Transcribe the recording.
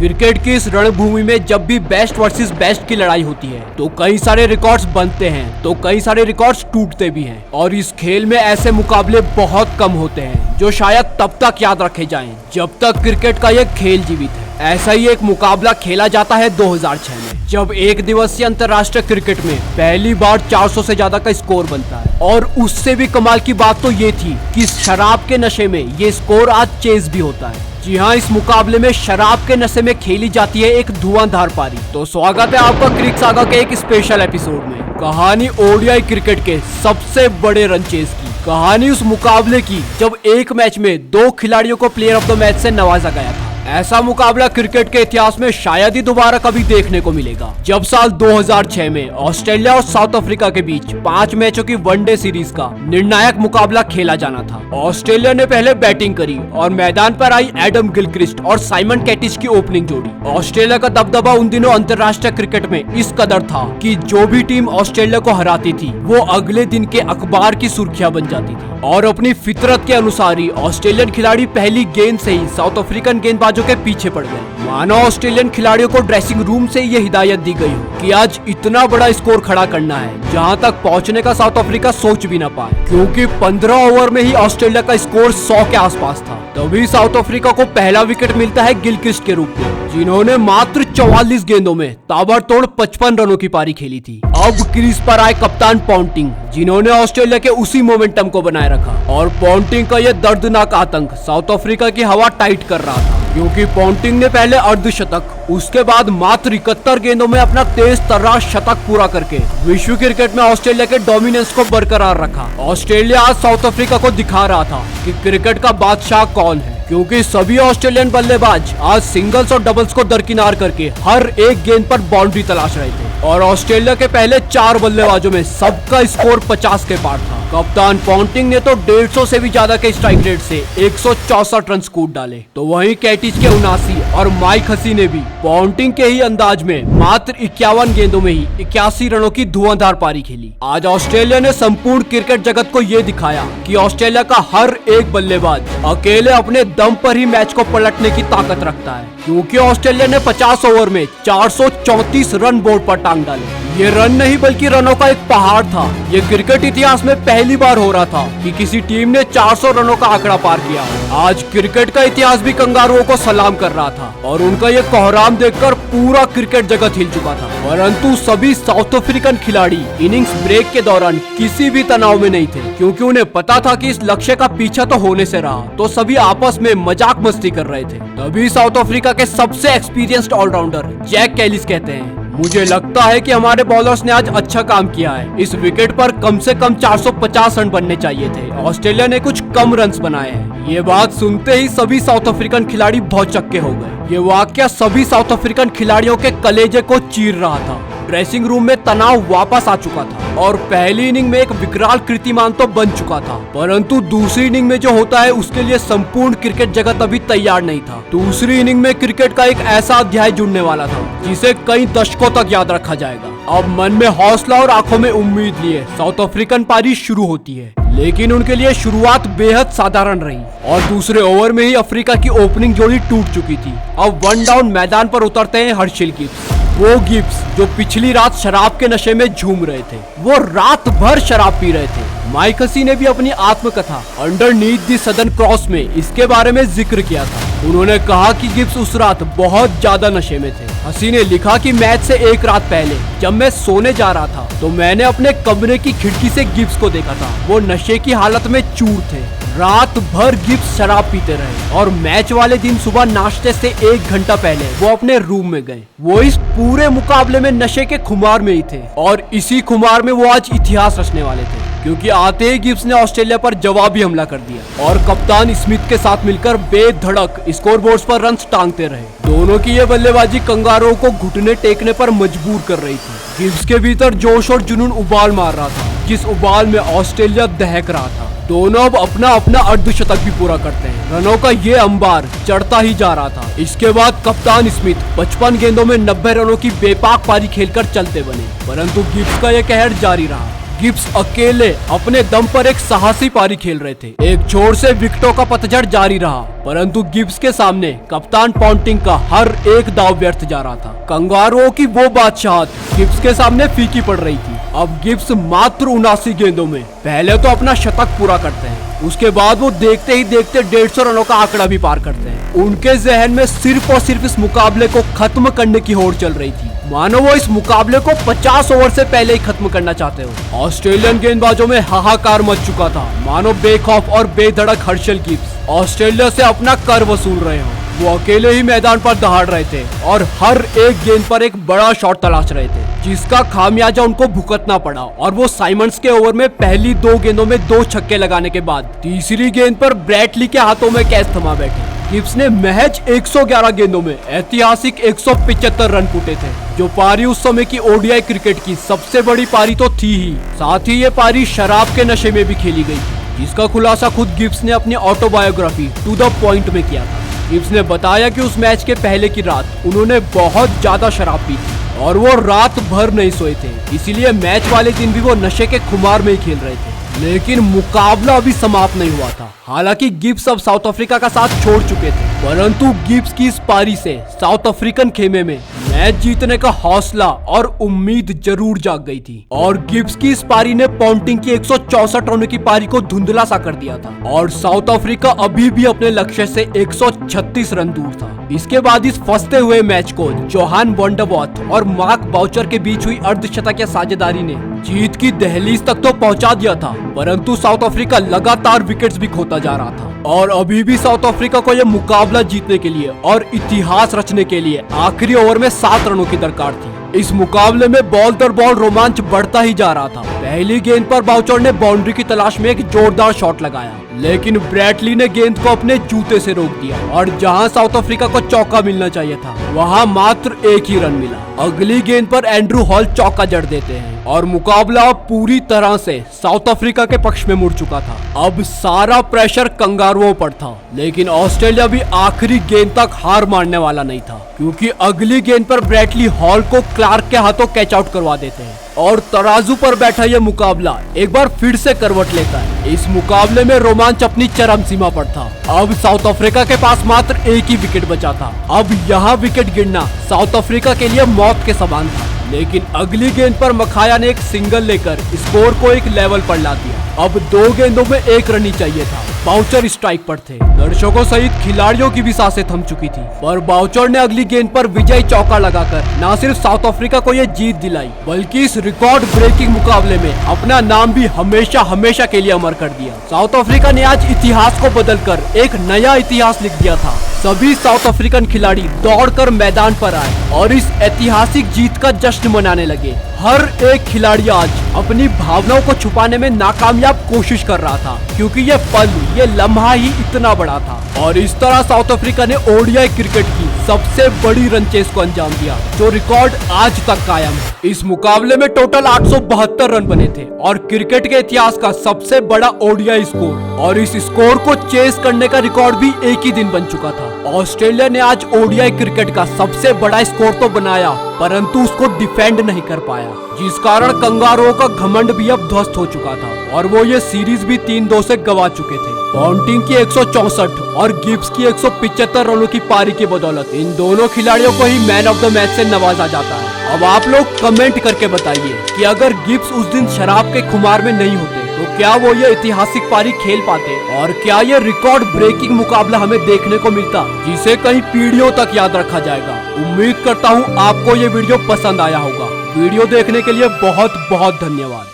Cricket की इस रणभूमि में जब भी बेस्ट वर्सेस बेस्ट की लड़ाई होती है तो कई सारे रिकॉर्ड्स बनते हैं तो कई सारे रिकॉर्ड्स टूटते भी हैं। और इस खेल में ऐसे मुकाबले बहुत कम होते हैं जो शायद तब तक याद रखे जाएं जब तक क्रिकेट का यह खेल जीवित है। ऐसा ही एक मुकाबला खेला जाता है 2006 में, जब एक दिवसीय अंतर्राष्ट्रीय क्रिकेट में पहली बार 400 से ज्यादा का स्कोर बनता है। और उससे भी कमाल की बात तो ये थी कि शराब के नशे में ये स्कोर आज चेज भी होता है। जी हाँ, इस मुकाबले में शराब के नशे में खेली जाती है एक धुआंधार पारी। तो स्वागत है आपका क्रिक सागा के एक स्पेशल एपिसोड में। कहानी ओडीआई क्रिकेट के सबसे बड़े रन चेज की। कहानी उस मुकाबले की जब एक मैच में 2 खिलाड़ियों को प्लेयर ऑफ द मैच से नवाजा गया था। ऐसा मुकाबला क्रिकेट के इतिहास में शायद ही दोबारा कभी देखने को मिलेगा। जब साल 2006 में ऑस्ट्रेलिया और साउथ अफ्रीका के बीच 5 मैचों की वनडे सीरीज का निर्णायक मुकाबला खेला जाना था। ऑस्ट्रेलिया ने पहले बैटिंग करी और मैदान पर आई एडम गिलक्रिस्ट और साइमन कैटिस की ओपनिंग जोड़ी। ऑस्ट्रेलिया का दबदबा उन दिनों अंतर्राष्ट्रीय क्रिकेट में इस कदर था कि जो भी टीम ऑस्ट्रेलिया को हराती थी वो अगले दिन के अखबार की सुर्खियां बन जाती थी। और अपनी फितरत के अनुसार ही ऑस्ट्रेलियन खिलाड़ी पहली गेंद से ही साउथ अफ्रीकन गेंदबाजों के पीछे पड़ गए। मानो ऑस्ट्रेलियन खिलाड़ियों को ड्रेसिंग रूम से ये हिदायत दी गई हो कि आज इतना बड़ा स्कोर खड़ा करना है जहां तक पहुंचने का साउथ अफ्रीका सोच भी ना पाए, क्योंकि 15 ओवर में ही ऑस्ट्रेलिया का स्कोर 100 के आसपास था। तभी साउथ अफ्रीका को पहला विकेट मिलता है गिलक्रिस्ट के रूप में, जिन्होंने मात्र 44 गेंदों में ताबड़तोड़ 55 रनों की पारी खेली थी। अब क्रीज पर आए कप्तान पॉन्टिंग, जिन्होंने ऑस्ट्रेलिया के उसी मोमेंटम को बनाए रखा। और पॉन्टिंग का यह दर्दनाक आतंक साउथ अफ्रीका की हवा टाइट कर रहा था, क्योंकि पॉन्टिंग ने पहले अर्धशतक, उसके बाद मात्र 71 गेंदों में अपना तेज तर्रार शतक पूरा करके विश्व क्रिकेट में ऑस्ट्रेलिया के डोमिनेंस को बरकरार रखा। ऑस्ट्रेलिया आज साउथ अफ्रीका को दिखा रहा था कि क्रिकेट का बादशाह कौन है, क्योंकि सभी ऑस्ट्रेलियन बल्लेबाज आज सिंगल्स और डबल्स को दरकिनार करके हर एक गेंद पर बाउंड्री तलाश रहे थे। और ऑस्ट्रेलिया के पहले 4 बल्लेबाजों में सबका स्कोर 50 के पार था। कप्तान पॉन्टिंग ने तो 150 से भी ज्यादा के स्ट्राइक रेट से 164 रन कूद डाले, तो वहीं कैटिस के 79 और माइक हसी ने भी पॉन्टिंग के ही अंदाज में मात्र 51 गेंदों में ही 81 रनों की धुआंधार पारी खेली। आज ऑस्ट्रेलिया ने संपूर्ण क्रिकेट जगत को ये दिखाया कि ऑस्ट्रेलिया का हर एक बल्लेबाज अकेले अपने दम पर ही मैच को पलटने की ताकत रखता है, क्योंकि ऑस्ट्रेलिया ने 50 ओवर में 434 रन बोर्ड पर टांग डाले। ये रन नहीं बल्कि रनों का एक पहाड़ था। ये क्रिकेट इतिहास में पहली बार हो रहा था कि किसी टीम ने 400 रनों का आंकड़ा पार किया। आज क्रिकेट का इतिहास भी कंगारुओं को सलाम कर रहा था और उनका ये कोहराम देखकर पूरा क्रिकेट जगत हिल चुका था। परंतु सभी साउथ अफ्रीकन खिलाड़ी इनिंग्स ब्रेक के दौरान किसी भी तनाव में नहीं थे, क्योंकि उन्हें पता था कि इस लक्ष्य का पीछा तो होने से रहा, तो सभी आपस में मजाक मस्ती कर रहे थे। तभी साउथ अफ्रीका के सबसे एक्सपीरियंस्ड ऑलराउंडर जैक कैलिस कहते हैं, मुझे लगता है कि हमारे बॉलर्स ने आज अच्छा काम किया है। इस विकेट पर कम से कम 450 रन बनने चाहिए थे। ऑस्ट्रेलिया ने कुछ कम रन्स बनाए हैं। ये बात सुनते ही सभी साउथ अफ्रीकन खिलाड़ी भौचक्के हो गए। ये वाकया सभी साउथ अफ्रीकन खिलाड़ियों के कलेजे को चीर रहा था। ड्रेसिंग रूम में तनाव वापस आ चुका था और पहली इनिंग में एक विकराल कीर्तिमान तो बन चुका था, परंतु दूसरी इनिंग में जो होता है उसके लिए संपूर्ण क्रिकेट जगत अभी तैयार नहीं था। दूसरी इनिंग में क्रिकेट का एक ऐसा अध्याय जुड़ने वाला था जिसे कई दशकों तक याद रखा जाएगा। अब मन में हौसला और आंखों में उम्मीद लिए साउथ अफ्रीकन पारी शुरू होती है, लेकिन उनके लिए शुरुआत बेहद साधारण रही और दूसरे ओवर में ही अफ्रीका की ओपनिंग जोड़ी टूट चुकी थी। अब 1 डाउन मैदान पर उतरते हैं हर्षिल गिब्स। वो गिब्स जो पिछली रात शराब के नशे में झूम रहे थे, वो रात भर शराब पी रहे थे। माइक हसी ने भी अपनी आत्मकथा अंडरनीथ द सदर्न क्रॉस में इसके बारे में जिक्र किया था। उन्होंने कहा कि गिब्स उस रात बहुत ज्यादा नशे में थे। हसी ने लिखा कि मैच से एक रात पहले जब मैं सोने जा रहा था तो मैंने अपने कमरे की खिड़की से गिब्स को देखा था। वो नशे की हालत में चूर थे। रात भर गिब्स शराब पीते रहे और मैच वाले दिन सुबह नाश्ते से 1 घंटा पहले वो अपने रूम में गए। वो इस पूरे मुकाबले में नशे के खुमार में ही थे और इसी खुमार में वो आज इतिहास रचने वाले थे, क्योंकि आते ही गिब्स ने ऑस्ट्रेलिया पर जवाबी हमला कर दिया और कप्तान स्मिथ के साथ मिलकर बेधड़क स्कोरबोर्ड्स पर रन्स टांगते रहे। दोनों की ये बल्लेबाजी कंगारुओं को घुटने टेकने पर मजबूर कर रही थी। गिब्स के भीतर जोश और जुनून उबाल मार रहा था, जिस उबाल में ऑस्ट्रेलिया दहक रहा था। दोनों अब अपना अपना अर्धशतक भी पूरा करते हैं। रनों का ये अंबार चढ़ता ही जा रहा था। इसके बाद कप्तान स्मिथ 55 गेंदों में 90 रनों की बेपाक पारी खेलकर चलते बने, परंतु गिब्स का यह कहर जारी रहा। गिब्स अकेले अपने दम पर एक साहसी पारी खेल रहे थे। एक छोर से विकेटों का पतझड़ जारी रहा, परंतु गिब्स के सामने कप्तान पॉन्टिंग का हर एक दाव व्यर्थ जा रहा था। कंगारुओं की वो बादशाहत गिब्स के सामने फीकी पड़ रही थी। अब गिब्स मात्र 79 गेंदों में पहले तो अपना शतक पूरा करते हैं, उसके बाद वो देखते ही देखते 150 रनों का आंकड़ा भी पार करते हैं। उनके जहन में सिर्फ और सिर्फ इस मुकाबले को खत्म करने की होड़ चल रही थी, मानो वो इस मुकाबले को 50 ओवर से पहले ही खत्म करना चाहते हो। ऑस्ट्रेलियन गेंदबाजों में हाहाकार मच चुका था, मानो बेखौफ और बेधड़क हर्षल गिब्स ऑस्ट्रेलिया से अपना कर वसूल रहे हो। वो अकेले ही मैदान पर दहाड़ रहे थे और हर एक गेंद पर एक बड़ा शॉट तलाश रहे थे, जिसका खामियाजा उनको भुगतना पड़ा। और वो साइमंड्स के ओवर में पहली 2 गेंदों में 2 छक्के लगाने के बाद तीसरी गेंद पर ब्रैटली के हाथों में कैच थमा बैठे। गिब्स ने महज 111 गेंदों में ऐतिहासिक 175 रन कूटे थे, जो पारी उस समय की ओडीआई क्रिकेट की सबसे बड़ी पारी तो थी ही, साथ ही ये पारी शराब के नशे में भी खेली गई थी, जिसका खुलासा खुद गिब्स ने अपनी ऑटोबायोग्राफी टू द पॉइंट में किया था। गिब्स ने बताया कि उस मैच के पहले की रात उन्होंने बहुत ज्यादा शराब पी थी और वो रात भर नहीं सोए थे, इसीलिए मैच वाले दिन भी वो नशे के खुमार में ही खेल रहे थे। लेकिन मुकाबला अभी समाप्त नहीं हुआ था। हालांकि गिब्स अब साउथ अफ्रीका का साथ छोड़ चुके थे, परंतु गिब्स की इस पारी से साउथ अफ्रीकन खेमे में मैच जीतने का हौसला और उम्मीद जरूर जाग गई थी। और गिब्स की इस पारी ने पॉन्टिंग की 164 रनों की पारी को धुंधला सा कर दिया था और साउथ अफ्रीका अभी भी अपने लक्ष्य से 136 रन दूर था। इसके बाद इस फंसते हुए मैच को जोहान वंडरवॉथ और मार्क बाउचर के बीच हुई अर्धशतकीय साझेदारी ने जीत की दहलीज तक तो पहुंचा दिया था, परंतु साउथ अफ्रीका लगातार विकेट्स भी खोता जा रहा था। और अभी भी साउथ अफ्रीका को यह मुकाबला जीतने के लिए और इतिहास रचने के लिए आखिरी ओवर में 7 रनों की दरकार थी। इस मुकाबले में बॉल दर बॉल रोमांच बढ़ता ही जा रहा था। पहली गेंद पर बाउचर ने बाउंड्री की तलाश में एक जोरदार शॉट लगाया, लेकिन ब्रैटली ने गेंद को अपने जूते से रोक दिया और जहां साउथ अफ्रीका को चौका मिलना चाहिए था, वहां मात्र 1 ही रन मिला। अगली गेंद पर एंड्रू हॉल चौका जड़ देते हैं और मुकाबला पूरी तरह से साउथ अफ्रीका के पक्ष में मुड़ चुका था। अब सारा प्रेशर कंगारुओं पर था, लेकिन ऑस्ट्रेलिया भी आखिरी गेंद तक हार मानने वाला नहीं था, क्योंकि अगली गेंद पर ब्रैटली हॉल को क्लार्क के हाथों कैच आउट करवा देते हैं और तराजू पर बैठा यह मुकाबला एक बार फिर से करवट लेता है। इस मुकाबले में रोमांच अपनी चरम सीमा पर था। अब साउथ अफ्रीका के पास मात्र 1 ही विकेट बचा था। अब यहाँ विकेट गिरना साउथ अफ्रीका के लिए मौत के समान था, लेकिन अगली गेंद पर मखाया ने एक सिंगल लेकर स्कोर को एक लेवल पर ला दिया। अब 2 गेंदों में 1 रन ही चाहिए था। बाउचर स्ट्राइक पर थे। दर्शकों सहित खिलाड़ियों की भी सांसें थम चुकी थी, पर बाउचर ने अगली गेंद पर विजयी चौका लगाकर न सिर्फ साउथ अफ्रीका को यह जीत दिलाई, बल्कि इस रिकॉर्ड ब्रेकिंग मुकाबले में अपना नाम भी हमेशा हमेशा के लिए अमर कर दिया। साउथ अफ्रीका ने आज इतिहास को बदलकर एक नया इतिहास लिख दिया था। सभी साउथ अफ्रीकन खिलाड़ी दौड़कर मैदान पर आए और इस ऐतिहासिक जीत का जश्न मनाने लगे। हर एक खिलाड़ी आज अपनी भावनाओं को छुपाने में नाकामयाब कोशिश कर रहा था, क्योंकि ये पल, ये लम्हा ही इतना बड़ा था। और इस तरह साउथ अफ्रीका ने ओडीआई क्रिकेट की सबसे बड़ी रन चेस को अंजाम दिया, जो रिकॉर्ड आज तक कायम है। इस मुकाबले में टोटल 872 रन बने थे और क्रिकेट के इतिहास का सबसे बड़ा ओडीआई स्कोर, और इस स्कोर को चेस करने का रिकॉर्ड भी एक ही दिन बन चुका था। ऑस्ट्रेलिया ने आज ओडीआई क्रिकेट का सबसे बड़ा स्कोर तो बनाया, परंतु उसको डिफेंड नहीं कर पाया, जिस कारण कंगारुओं का घमंड भी अब ध्वस्त हो चुका था और वो ये सीरीज भी 3-2 से गवा चुके थे। पॉन्टिंग की 164 और गिब्स की 175 रनों की पारी की बदौलत इन दोनों खिलाड़ियों को ही मैन ऑफ द मैच से नवाजा जाता है। अब आप लोग कमेंट करके बताइए कि अगर गिब्स उस दिन शराब के खुमार में नहीं होते तो क्या वो ये ऐतिहासिक पारी खेल पाते, और क्या ये रिकॉर्ड ब्रेकिंग मुकाबला हमें देखने को मिलता, जिसे कई पीढ़ियों तक याद रखा जाएगा। उम्मीद करता हूँ आपको ये वीडियो पसंद आया होगा। वीडियो देखने के लिए बहुत बहुत धन्यवाद।